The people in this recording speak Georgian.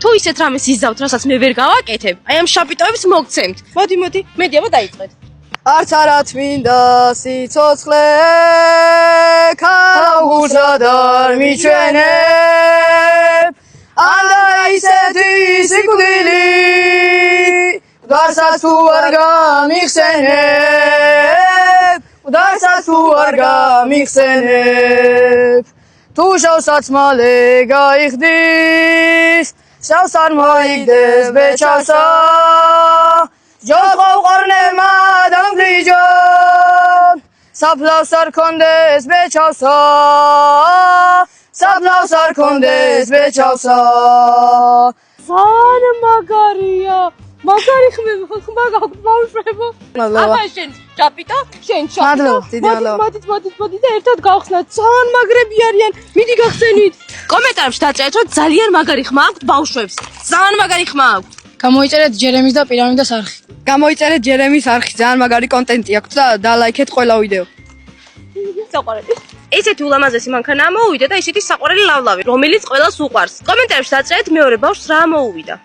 თუ ისეთ რამეს იზავთ, რასაც მე ვერ გავაკეთებ, აი ამ შაპიტოებს მოგცემთ. მოდი, მედი აბა დაიწყეთ. არც არა თმინდა სიცოცხლე ქალღურსად არ მიჩვენებ ანდა ისეთი სიკვდილი მკვდარსაც თუ არ გამიხსენებ მკვდარსაც თუ არ გამიხსენებ თუ შავსაც მალე გაიხდის შავს არ მოიგდეს ბეჭავსა ჯოხო ყორნემა დამგრიჯონ საფლავს არ კონდეს ბეჭავსა საფლავს არ კონდეს ბეჭავსა ძალიან მაგარია მაგარი ხმება ბავშვებო აბა შენ შაპიტო შენ შაპიტო მოდით და ერთად გავხსნათ ძალიან მაგრები არიან მიდი გახსენით კომენტარებში დაწერეთ რომ ძალიან მაგარი ხმა აქვთ ბავშვებს ძალიან მაგარი ხმა აქვთ გამოიწერეთ ჯერემის და პირამიდას არხი. გამოიწერეთ ჯერემის არხი, ძალიან მაგარი კონტენტი აქვს და დალაიქეთ ყველა ვიდეო. საყვარელი. ესეთი ულამაზესი მანქანა მოუვიდა და ისეთი საყვარელი ლავლავი, რომელიც ყველას უყვარს. კომენტარებში დაწერეთ მეორე ბავშვს რა მოუვიდა.